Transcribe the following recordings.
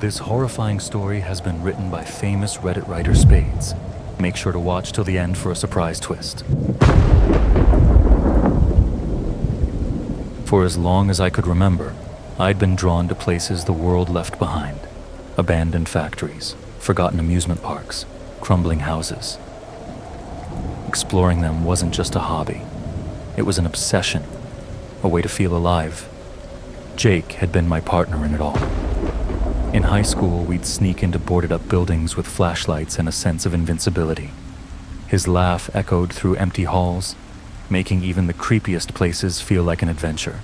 This horrifying story has been written by famous Reddit writer Spades. Make sure to watch till the end for a surprise twist. For as long as I could remember, I'd been drawn to places the world left behind. Abandoned factories, forgotten amusement parks, crumbling houses. Exploring them wasn't just a hobby. It was an obsession, a way to feel alive. Jake had been my partner in it all. In high school, we'd sneak into boarded-up buildings with flashlights and a sense of invincibility. His laugh echoed through empty halls, making even the creepiest places feel like an adventure.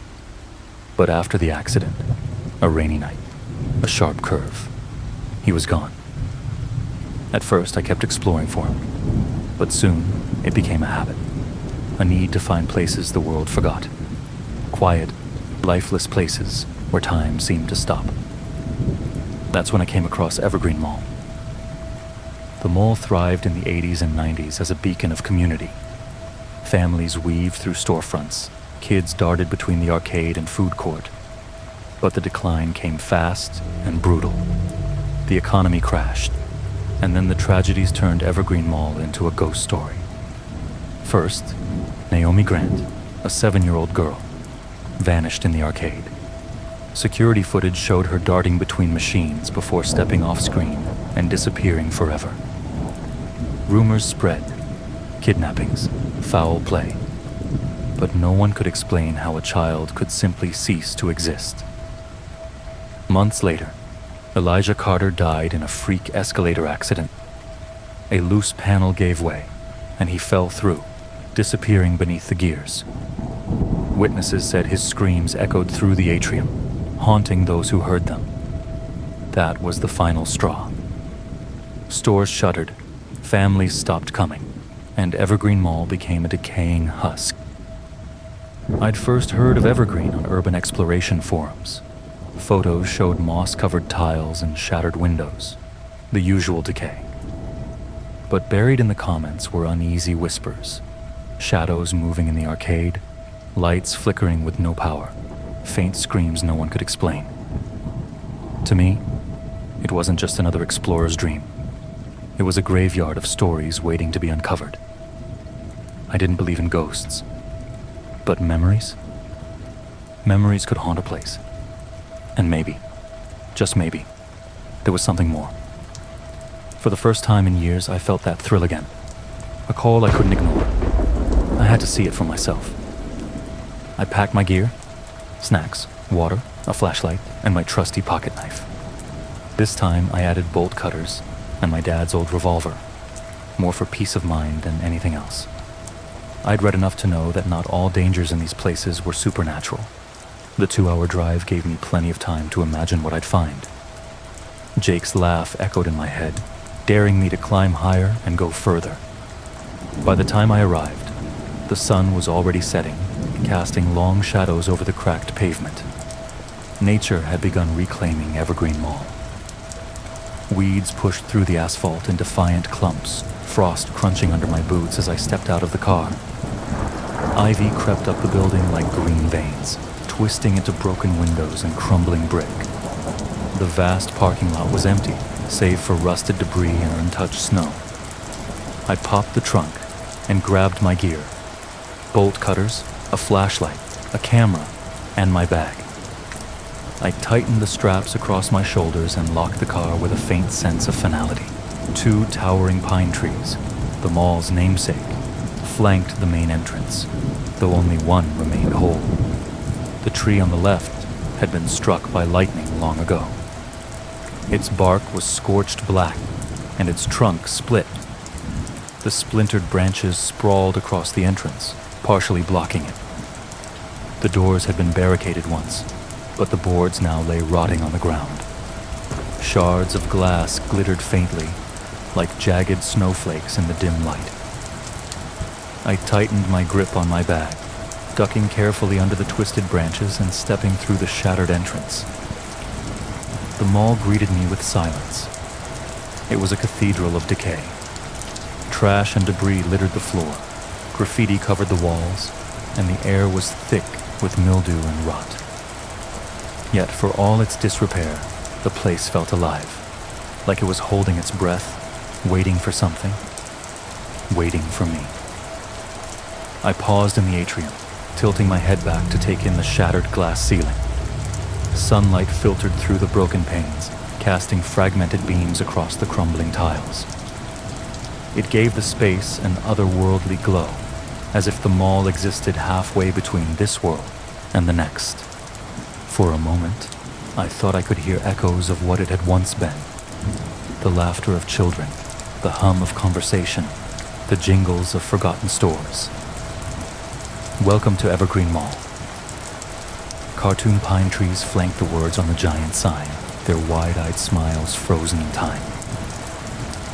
But after the accident, a rainy night, a sharp curve, he was gone. At first, I kept exploring for him, but soon it became a habit, a need to find places the world forgot. Quiet, lifeless places where time seemed to stop. That's when I came across Evergreen Mall. The mall thrived in the 80s and 90s as a beacon of community. Families weaved through storefronts, kids darted between the arcade and food court. But the decline came fast and brutal. The economy crashed, and then the tragedies turned Evergreen Mall into a ghost story. First, Naomi Grant, a 7-year-old girl, vanished in the arcade. Security footage showed her darting between machines before stepping off screen and disappearing forever. Rumors spread, kidnappings, foul play, but no one could explain how a child could simply cease to exist. Months later, Elijah Carter died in a freak escalator accident. A loose panel gave way, and he fell through, disappearing beneath the gears. Witnesses said his screams echoed through the atrium, haunting those who heard them. That was the final straw. Stores shuttered, families stopped coming, and Evergreen Mall became a decaying husk. I'd first heard of Evergreen on urban exploration forums. Photos showed moss-covered tiles and shattered windows, the usual decay. But buried in the comments were uneasy whispers, shadows moving in the arcade, lights flickering with no power, faint screams no one could explain. To me, it wasn't just another explorer's dream. It was a graveyard of stories waiting to be uncovered. I didn't believe in ghosts, but memories? Memories could haunt a place. And maybe, just maybe, there was something more. For the first time in years, I felt that thrill again. A call I couldn't ignore. I had to see it for myself. I packed my gear, snacks, water, a flashlight, and my trusty pocket knife. This time I added bolt cutters and my dad's old revolver, more for peace of mind than anything else. I'd read enough to know that not all dangers in these places were supernatural. The 2-hour drive gave me plenty of time to imagine what I'd find. Jake's laugh echoed in my head, daring me to climb higher and go further. By the time I arrived, the sun was already setting, casting long shadows over the cracked pavement. Nature had begun reclaiming Evergreen Mall. Weeds pushed through the asphalt in defiant clumps, frost crunching under my boots as I stepped out of the car. Ivy crept up the building like green veins, twisting into broken windows and crumbling brick. The vast parking lot was empty, save for rusted debris and untouched snow. I popped the trunk and grabbed my gear. Bolt cutters, a flashlight, a camera, and my bag. I tightened the straps across my shoulders and locked the car with a faint sense of finality. 2 towering pine trees, the mall's namesake, flanked the main entrance, though only one remained whole. The tree on the left had been struck by lightning long ago. Its bark was scorched black, and its trunk split. The splintered branches sprawled across the entrance, partially blocking it. The doors had been barricaded once, but the boards now lay rotting on the ground. Shards of glass glittered faintly, like jagged snowflakes in the dim light. I tightened my grip on my bag, ducking carefully under the twisted branches and stepping through the shattered entrance. The mall greeted me with silence. It was a cathedral of decay. Trash and debris littered the floor, graffiti covered the walls, and the air was thick with mildew and rot. Yet for all its disrepair, The place felt alive, like it was holding its breath, waiting for something, waiting for me. I paused in the atrium, tilting my head back to take in the shattered glass ceiling. Sunlight filtered through the broken panes, casting fragmented beams across the crumbling tiles. It gave the space an otherworldly glow, as if the mall existed halfway between this world and the next. For a moment, I thought I could hear echoes of what it had once been. The laughter of children, the hum of conversation, the jingles of forgotten stores. Welcome to Evergreen Mall. Cartoon pine trees flanked the words on the giant sign, their wide-eyed smiles frozen in time.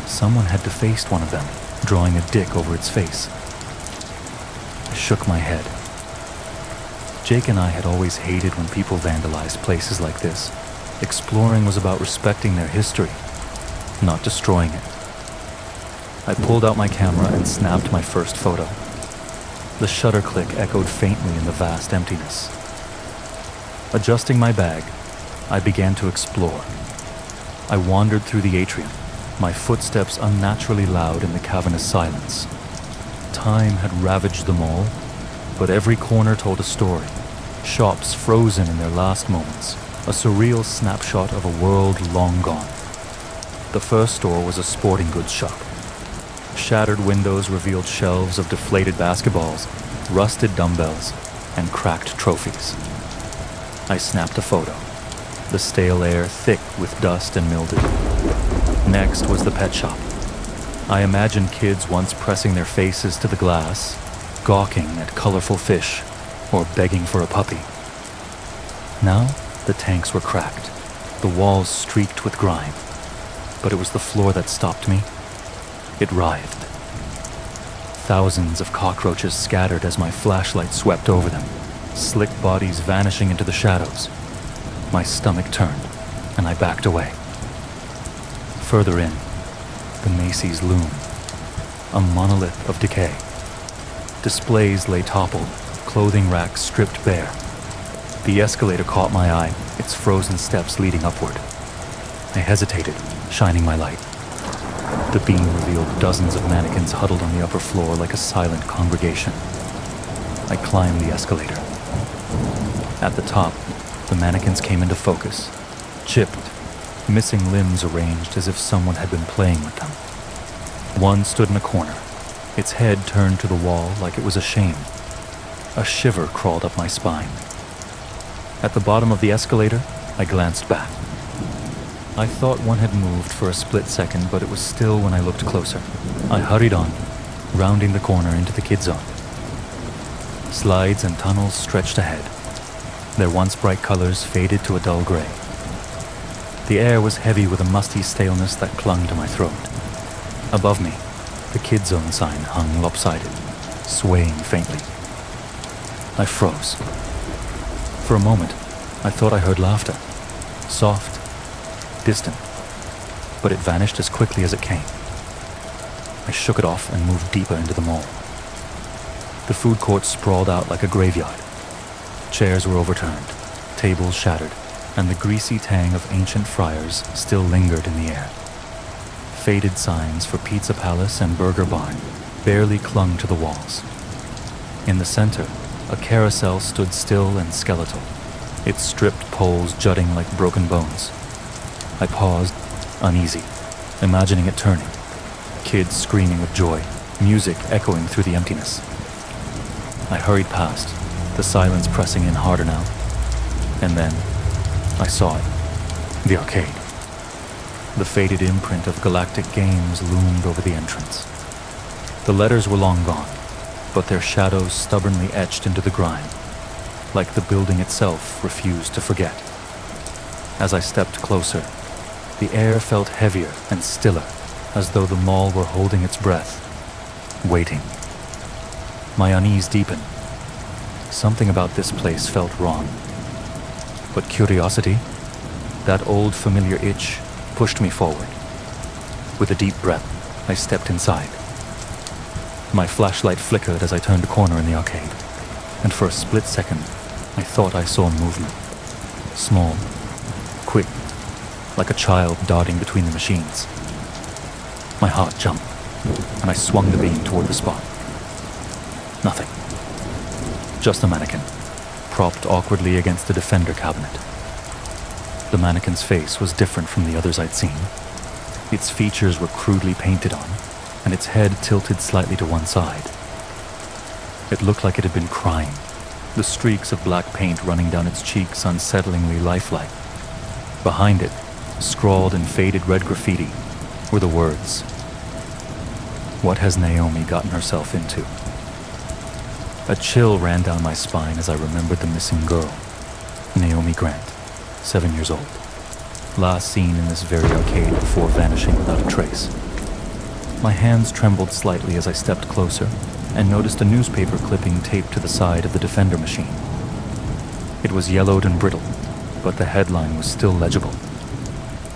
Someone had defaced one of them, drawing a dick over its face. I shook my head. Jake and I had always hated when people vandalized places like this. Exploring was about respecting their history, not destroying it. I pulled out my camera and snapped my first photo. The shutter click echoed faintly in the vast emptiness. Adjusting my bag, I began to explore. I wandered through the atrium, my footsteps unnaturally loud in the cavernous silence. Time had ravaged the mall, but every corner told a story. Shops frozen in their last moments, a surreal snapshot of a world long gone. The first store was a sporting goods shop. Shattered windows revealed shelves of deflated basketballs, rusted dumbbells, and cracked trophies. I snapped a photo, the stale air thick with dust and mildew. Next was the pet shop. I imagined kids once pressing their faces to the glass, gawking at colorful fish, or begging for a puppy. Now, the tanks were cracked, the walls streaked with grime. But it was the floor that stopped me. It writhed. Thousands of cockroaches scattered as my flashlight swept over them, slick bodies vanishing into the shadows. My stomach turned, and I backed away. Further in, the Macy's loomed, a monolith of decay. Displays lay toppled, clothing racks stripped bare. The escalator caught my eye, its frozen steps leading upward. I hesitated, shining my light. The beam revealed dozens of mannequins huddled on the upper floor like a silent congregation. I climbed the escalator. At the top, the mannequins came into focus, chipped, missing limbs arranged as if someone had been playing with them. One stood in a corner, its head turned to the wall like it was ashamed. A shiver crawled up my spine. At the bottom of the escalator, I glanced back. I thought one had moved for a split second, but it was still when I looked closer. I hurried on, rounding the corner into the kid zone. Slides and tunnels stretched ahead. Their once bright colors faded to a dull gray. The air was heavy with a musty staleness that clung to my throat. Above me, the kid zone sign hung lopsided, swaying faintly. I froze. For a moment, I thought I heard laughter, soft, distant, but it vanished as quickly as it came. I shook it off and moved deeper into the mall. The food court sprawled out like a graveyard. Chairs were overturned, tables shattered, and the greasy tang of ancient fryers still lingered in the air. Faded signs for Pizza Palace and Burger Barn barely clung to the walls. In the center, a carousel stood still and skeletal, its stripped poles jutting like broken bones. I paused, uneasy, imagining it turning. Kids screaming with joy, music echoing through the emptiness. I hurried past, the silence pressing in harder now. And then, I saw it. The arcade. The faded imprint of Galactic Games loomed over the entrance. The letters were long gone, but their shadows stubbornly etched into the grime, like the building itself refused to forget. As I stepped closer, the air felt heavier and stiller, as though the mall were holding its breath, waiting. My unease deepened. Something about this place felt wrong. But curiosity, that old familiar itch, pushed me forward. With a deep breath, I stepped inside. My flashlight flickered as I turned a corner in the arcade, and for a split second, I thought I saw movement. Small, quick, like a child darting between the machines. My heart jumped, and I swung the beam toward the spot. Nothing. Just a mannequin, propped awkwardly against the defender cabinet. The mannequin's face was different from the others I'd seen. Its features were crudely painted on, and its head tilted slightly to one side. It looked like it had been crying, the streaks of black paint running down its cheeks unsettlingly lifelike. Behind it, scrawled in faded red graffiti, were the words, "What has Naomi gotten herself into?" A chill ran down my spine as I remembered the missing girl, Naomi Grant, 7 years old, last seen in this very arcade before vanishing without a trace. My hands trembled slightly as I stepped closer and noticed a newspaper clipping taped to the side of the defender machine. It was yellowed and brittle, but the headline was still legible.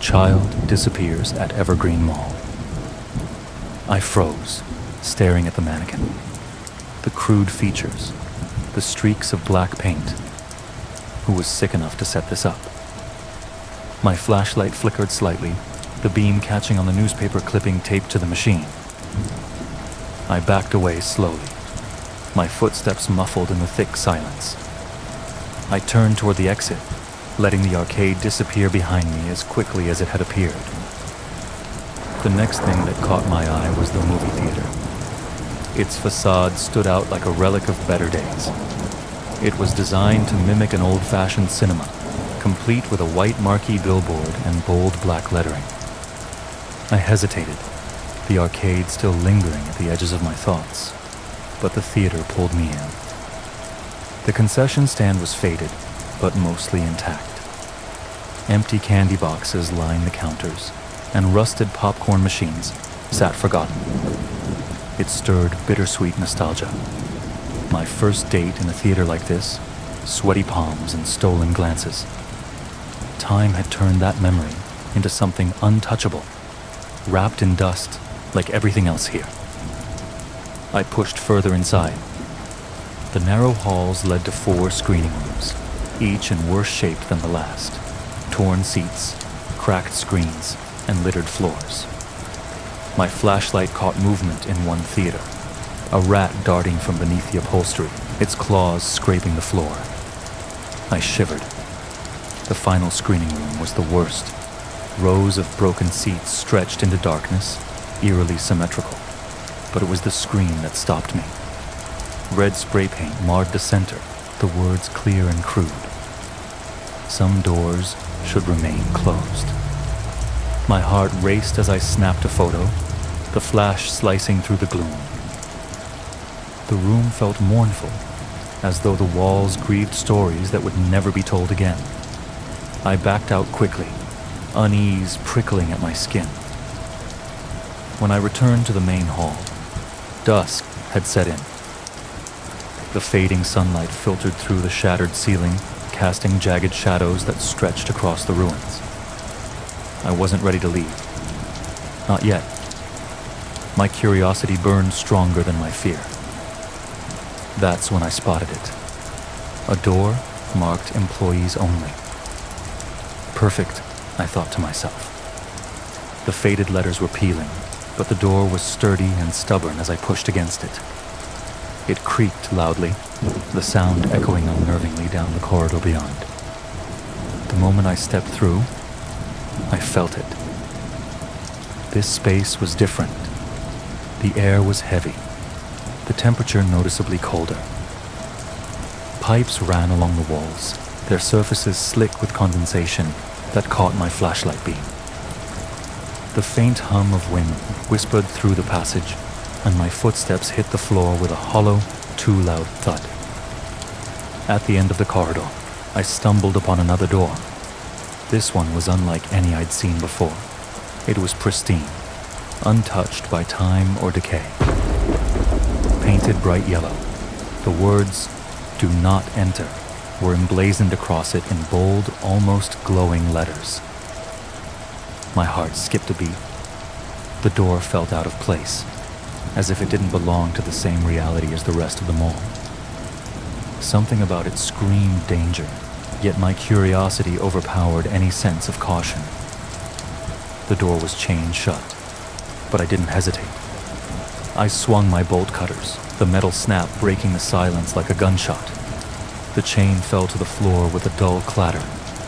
"Child disappears at Evergreen Mall." I froze, staring at the mannequin. The crude features, the streaks of black paint. Who was sick enough to set this up? My flashlight flickered slightly, the beam catching on the newspaper clipping taped to the machine. I backed away slowly, my footsteps muffled in the thick silence. I turned toward the exit, letting the arcade disappear behind me as quickly as it had appeared. The next thing that caught my eye was the movie theater. Its facade stood out like a relic of better days. It was designed to mimic an old-fashioned cinema, complete with a white marquee billboard and bold black lettering. I hesitated, the arcade still lingering at the edges of my thoughts, but the theater pulled me in. The concession stand was faded, but mostly intact. Empty candy boxes lined the counters, and rusted popcorn machines sat forgotten. It stirred bittersweet nostalgia. My first date in a theater like this, sweaty palms and stolen glances. Time had turned that memory into something untouchable, wrapped in dust like everything else here. I pushed further inside. The narrow halls led to 4 screening rooms, each in worse shape than the last. Torn seats, cracked screens, and littered floors. My flashlight caught movement in one theater, a rat darting from beneath the upholstery, its claws scraping the floor. I shivered. The final screening room was the worst. Rows of broken seats stretched into darkness, eerily symmetrical. But it was the screen that stopped me. Red spray paint marred the center, the words clear and crude. Some doors should remain closed. My heart raced as I snapped a photo, the flash slicing through the gloom. The room felt mournful, as though the walls grieved stories that would never be told again. I backed out quickly, unease prickling at my skin. When I returned to the main hall, dusk had set in. The fading sunlight filtered through the shattered ceiling, casting jagged shadows that stretched across the ruins. I wasn't ready to leave. Not yet. My curiosity burned stronger than my fear. That's when I spotted it. A door marked employees only. Perfect, I thought to myself. The faded letters were peeling, but the door was sturdy and stubborn as I pushed against it. It creaked loudly, the sound echoing unnervingly down the corridor beyond. The moment I stepped through, I felt it. This space was different. The air was heavy, the temperature noticeably colder. Pipes ran along the walls, their surfaces slick with condensation that caught my flashlight beam. The faint hum of wind whispered through the passage, and my footsteps hit the floor with a hollow, too loud thud. At the end of the corridor, I stumbled upon another door. This one was unlike any I'd seen before. It was pristine, untouched by time or decay. Painted bright yellow, the words, "Do not enter," were emblazoned across it in bold, almost glowing letters. My heart skipped a beat. The door felt out of place, as if it didn't belong to the same reality as the rest of the mall. Something about it screamed danger, yet my curiosity overpowered any sense of caution. The door was chained shut, but I didn't hesitate. I swung my bolt cutters, the metal snap breaking the silence like a gunshot. The chain fell to the floor with a dull clatter,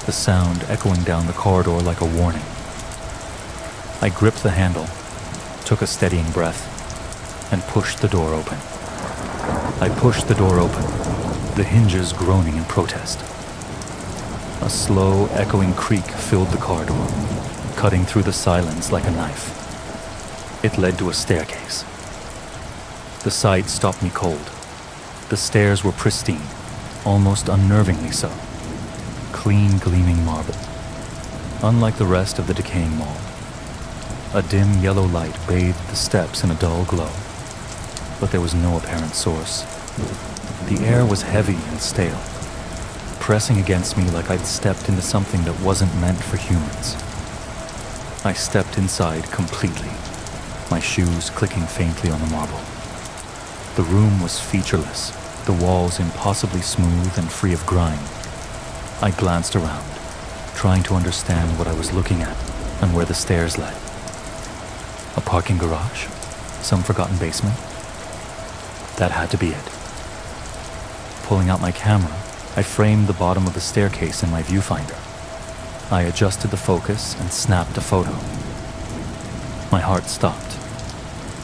the sound echoing down the corridor like a warning. I gripped the handle, took a steadying breath, and pushed the door open. I pushed the door open, the hinges groaning in protest. A slow, echoing creak filled the corridor, cutting through the silence like a knife. It led to a staircase. The sight stopped me cold. The stairs were pristine, almost unnervingly so. Clean, gleaming marble. Unlike the rest of the decaying mall, a dim yellow light bathed the steps in a dull glow, but there was no apparent source. The air was heavy and stale, pressing against me like I'd stepped into something that wasn't meant for humans. I stepped inside completely, my shoes clicking faintly on the marble. The room was featureless, the walls impossibly smooth and free of grime. I glanced around, trying to understand what I was looking at and where the stairs led. A parking garage? Some forgotten basement? That had to be it. Pulling out my camera, I framed the bottom of the staircase in my viewfinder. I adjusted the focus and snapped a photo. My heart stopped.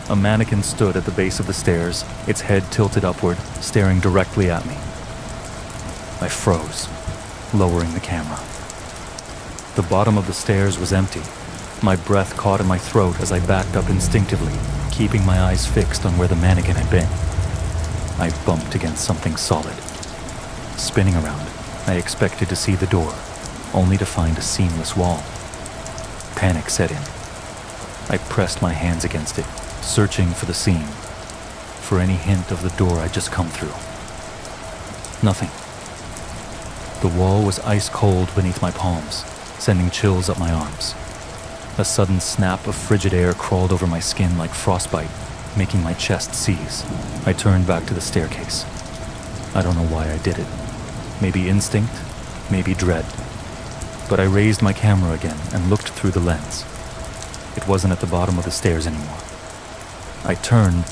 A mannequin stood at the base of the stairs, its head tilted upward, staring directly at me. I froze, lowering the camera. The bottom of the stairs was empty. My breath caught in my throat as I backed up instinctively, keeping my eyes fixed on where the mannequin had been. I bumped against something solid. Spinning around, I expected to see the door, only to find a seamless wall. Panic set in. I pressed my hands against it, searching for the seam, for any hint of the door I'd just come through. Nothing. The wall was ice cold beneath my palms, sending chills up my arms. A sudden snap of frigid air crawled over my skin like frostbite, making my chest seize. I turned back to the staircase. I don't know why I did it. Maybe instinct, maybe dread. But I raised my camera again and looked through the lens. It wasn't at the bottom of the stairs anymore. I turned,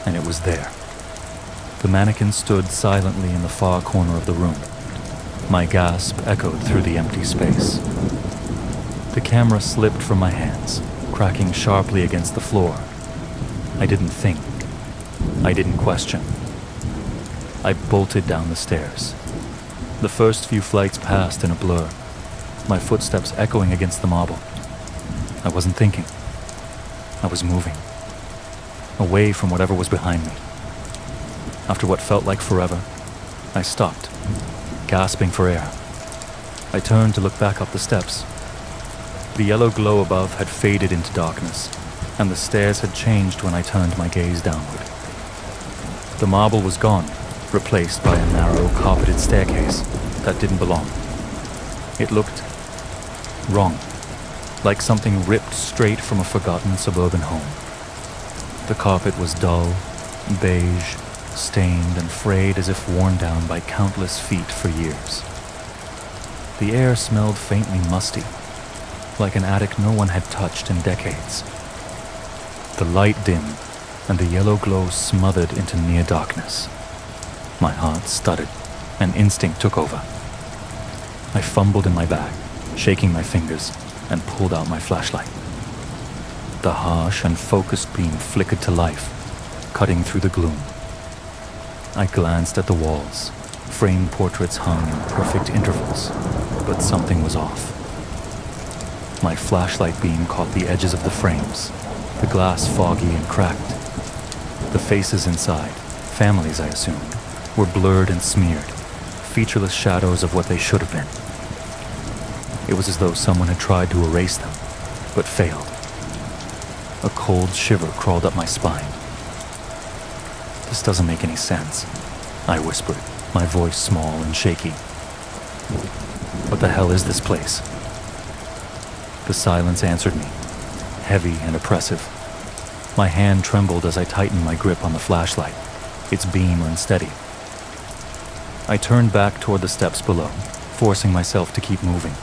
and it was there. The mannequin stood silently in the far corner of the room. My gasp echoed through the empty space. The camera slipped from my hands, cracking sharply against the floor. I didn't think. I didn't question. I bolted down the stairs. The first few flights passed in a blur, my footsteps echoing against the marble. I wasn't thinking. I was moving, away from whatever was behind me. After what felt like forever, I stopped, gasping for air. I turned to look back up the steps. The yellow glow above had faded into darkness, and the stairs had changed when I turned my gaze downward. The marble was gone, replaced by a narrow, carpeted staircase that didn't belong. It looked wrong, like something ripped straight from a forgotten suburban home. The carpet was dull, beige, stained and frayed as if worn down by countless feet for years. The air smelled faintly musty, like an attic no one had touched in decades. The light dimmed, and the yellow glow smothered into near darkness. My heart stuttered, and instinct took over. I fumbled in my bag, shaking my fingers, and pulled out my flashlight. The harsh and focused beam flickered to life, cutting through the gloom. I glanced at the walls. Framed portraits hung in perfect intervals, but something was off. My flashlight beam caught the edges of the frames, the glass foggy and cracked. The faces inside, families I assumed, were blurred and smeared, featureless shadows of what they should have been. It was as though someone had tried to erase them, but failed. A cold shiver crawled up my spine. "This doesn't make any sense," I whispered, my voice small and shaky. "What the hell is this place?" The silence answered me, heavy and oppressive. My hand trembled as I tightened my grip on the flashlight, its beam unsteady. I turned back toward the steps below, forcing myself to keep moving.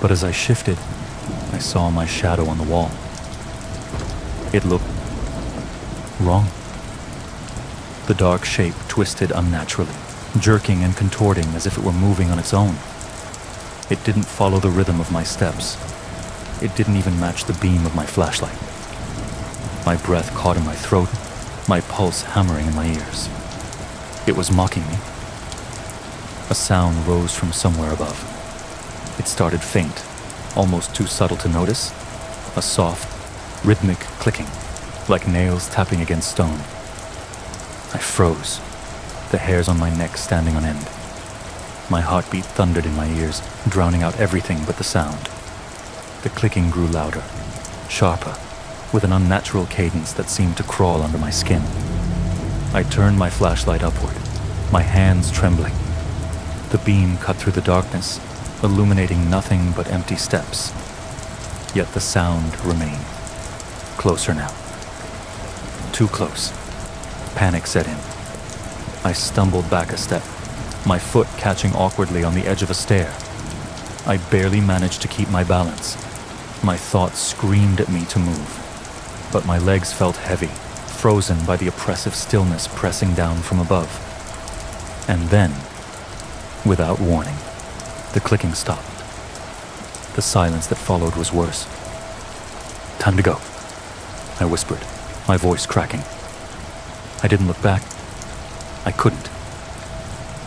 But as I shifted, I saw my shadow on the wall. It looked wrong. The dark shape twisted unnaturally, jerking and contorting as if it were moving on its own. It didn't follow the rhythm of my steps. It didn't even match the beam of my flashlight. My breath caught in my throat, my pulse hammering in my ears. It was mocking me. A sound rose from somewhere above. It started faint, almost too subtle to notice. A soft, rhythmic clicking, like nails tapping against stone. I froze, the hairs on my neck standing on end. My heartbeat thundered in my ears, drowning out everything but the sound. The clicking grew louder, sharper, with an unnatural cadence that seemed to crawl under my skin. I turned my flashlight upward, my hands trembling. The beam cut through the darkness, illuminating nothing but empty steps. Yet the sound remained. Closer now. Too close. Panic set in. I stumbled back a step, my foot catching awkwardly on the edge of a stair. I barely managed to keep my balance. My thoughts screamed at me to move, but my legs felt heavy, frozen by the oppressive stillness pressing down from above. And then, without warning, the clicking stopped. The silence that followed was worse. "Time to go," I whispered, my voice cracking. I didn't look back. I couldn't.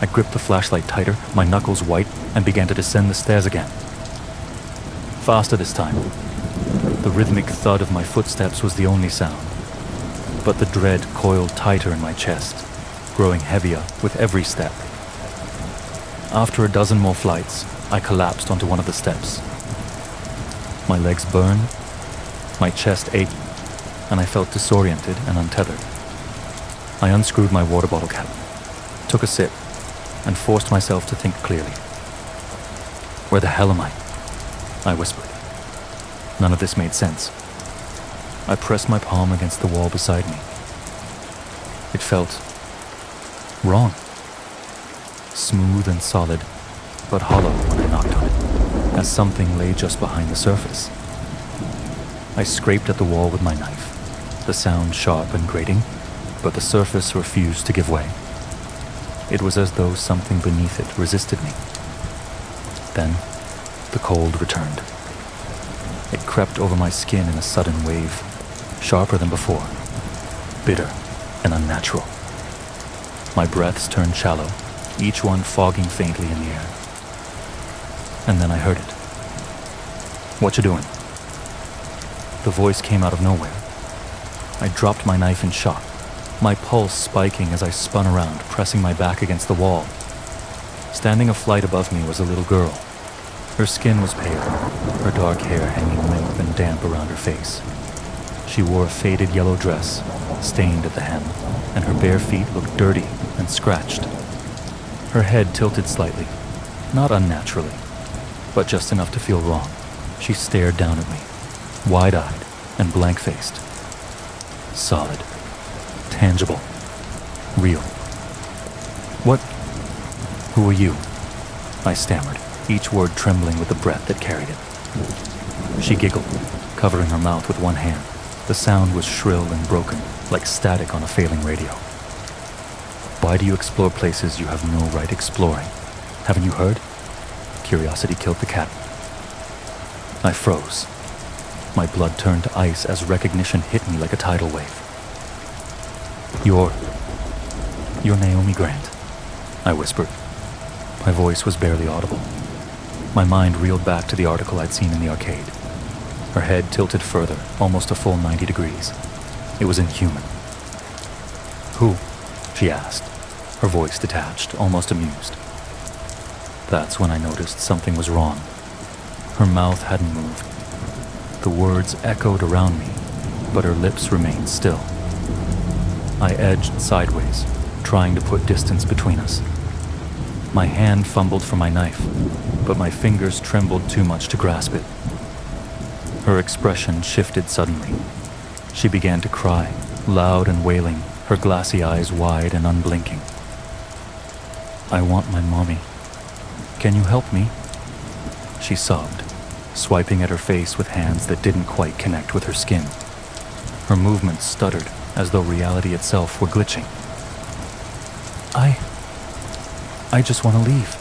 I gripped the flashlight tighter, my knuckles white, and began to descend the stairs again. Faster this time. The rhythmic thud of my footsteps was the only sound, but the dread coiled tighter in my chest, growing heavier with every step. After a dozen more flights, I collapsed onto one of the steps. My legs burned, my chest ached, and I felt disoriented and untethered. I unscrewed my water bottle cap, took a sip, and forced myself to think clearly. "Where the hell am I?" I whispered. None of this made sense. I pressed my palm against the wall beside me. It felt wrong. Smooth and solid, but hollow when I knocked on it, as something lay just behind the surface. I scraped at the wall with my knife, the sound sharp and grating, but the surface refused to give way. It was as though something beneath it resisted me. Then, the cold returned. It crept over my skin in a sudden wave, sharper than before, bitter and unnatural. My breaths turned shallow, each one fogging faintly in the air. And then I heard it. "What you doing?" The voice came out of nowhere. I dropped my knife in shock, my pulse spiking as I spun around, pressing my back against the wall. Standing a flight above me was a little girl. Her skin was pale, her dark hair hanging limp and damp around her face. She wore a faded yellow dress, stained at the hem, and her bare feet looked dirty and scratched. Her head tilted slightly, not unnaturally, but just enough to feel wrong. She stared down at me, wide-eyed and blank-faced. Solid. Tangible. Real. "What? Who are you?" I stammered, each word trembling with the breath that carried it. She giggled, covering her mouth with one hand. The sound was shrill and broken, like static on a failing radio. "Why do you explore places you have no right exploring? Haven't you heard? Curiosity killed the cat." I froze. My blood turned to ice as recognition hit me like a tidal wave. You're Naomi Grant," I whispered. My voice was barely audible. My mind reeled back to the article I'd seen in the arcade. Her head tilted further, almost a full 90 degrees. It was inhuman. "Who?" she asked, her voice detached, almost amused. That's when I noticed something was wrong. Her mouth hadn't moved. The words echoed around me, but her lips remained still. I edged sideways, trying to put distance between us. My hand fumbled for my knife, but my fingers trembled too much to grasp it. Her expression shifted suddenly. She began to cry, loud and wailing, her glassy eyes wide and unblinking. "I want my mommy. Can you help me?" She sobbed, swiping at her face with hands that didn't quite connect with her skin. Her movements stuttered, as though reality itself were glitching. I just want to leave,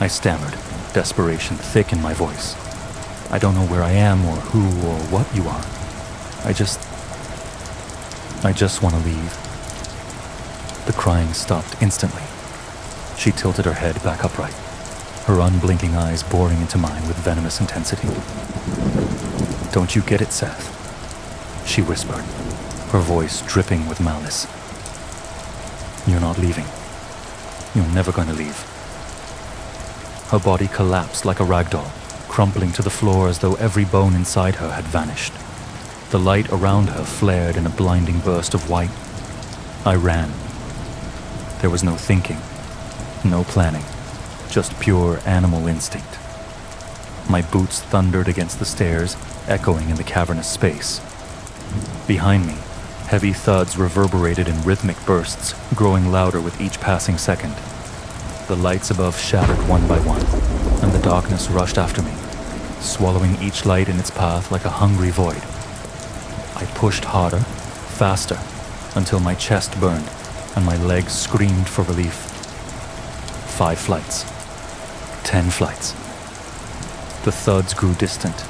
I stammered, desperation thick in my voice. I don't know where I am or who or what you are. I just want to leave. The crying stopped instantly. She tilted her head back upright, her unblinking eyes boring into mine with venomous intensity. Don't you get it, Seth? She whispered, her voice dripping with malice. You're not leaving. You're never going to leave. Her body collapsed like a rag doll, crumpling to the floor as though every bone inside her had vanished. The light around her flared in a blinding burst of white. I ran. There was no thinking, no planning, just pure animal instinct. My boots thundered against the stairs, echoing in the cavernous space. Behind me, heavy thuds reverberated in rhythmic bursts, growing louder with each passing second. The lights above shattered one by one, and the darkness rushed after me, swallowing each light in its path like a hungry void. I pushed harder, faster, until my chest burned and my legs screamed for relief. 5 flights. 10 flights. The thuds grew distant,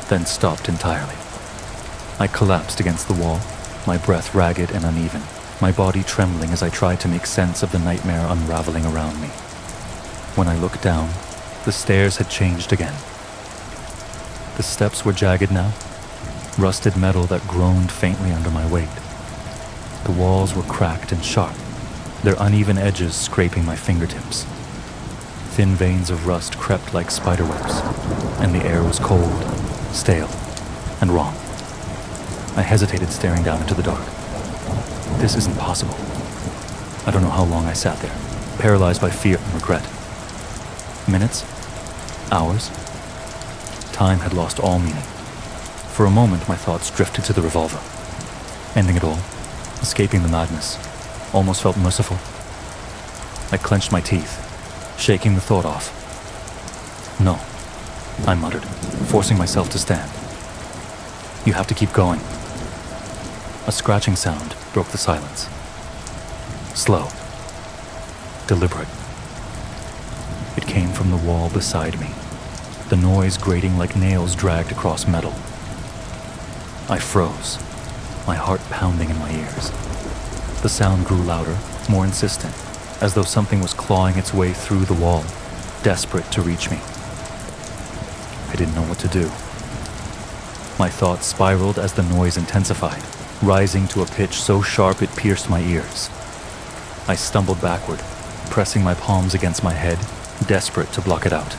then stopped entirely. I collapsed against the wall, my breath ragged and uneven, my body trembling as I tried to make sense of the nightmare unraveling around me. When I looked down, the stairs had changed again. The steps were jagged now, rusted metal that groaned faintly under my weight. The walls were cracked and sharp, their uneven edges scraping my fingertips. Thin veins of rust crept like spiderwebs, and the air was cold, stale, and wrong. I hesitated, staring down into the dark. This isn't possible. I don't know how long I sat there, paralyzed by fear and regret. Minutes? Hours? Time had lost all meaning. For a moment, my thoughts drifted to the revolver. Ending it all, escaping the madness, almost felt merciful. I clenched my teeth, shaking the thought off. No, I muttered, forcing myself to stand. You have to keep going. A scratching sound broke the silence. Slow. Deliberate. It came from the wall beside me, the noise grating like nails dragged across metal. I froze, my heart pounding in my ears. The sound grew louder, more insistent, as though something was clawing its way through the wall, desperate to reach me. I didn't know what to do. My thoughts spiraled as the noise intensified, rising to a pitch so sharp it pierced my ears. I stumbled backward, pressing my palms against my head, desperate to block it out.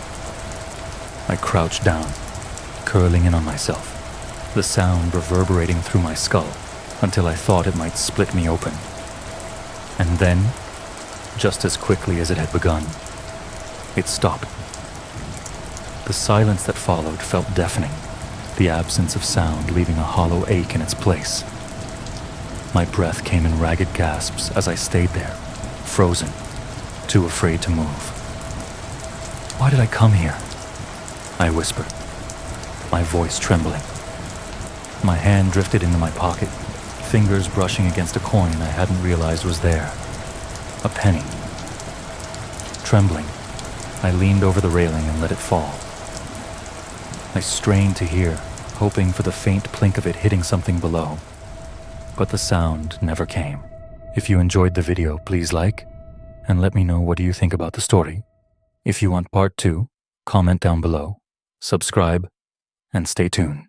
I crouched down, curling in on myself, the sound reverberating through my skull until I thought it might split me open. And then, just as quickly as it had begun, it stopped. The silence that followed felt deafening, the absence of sound leaving a hollow ache in its place. My breath came in ragged gasps as I stayed there, frozen, too afraid to move. Why did I come here? I whispered, my voice trembling. My hand drifted into my pocket, fingers brushing against a coin I hadn't realized was there. A penny. Trembling, I leaned over the railing and let it fall. I strained to hear, hoping for the faint plink of it hitting something below. But the sound never came. If you enjoyed the video, please like, and let me know what you think about the story. If you want part 2, comment down below, subscribe, and stay tuned.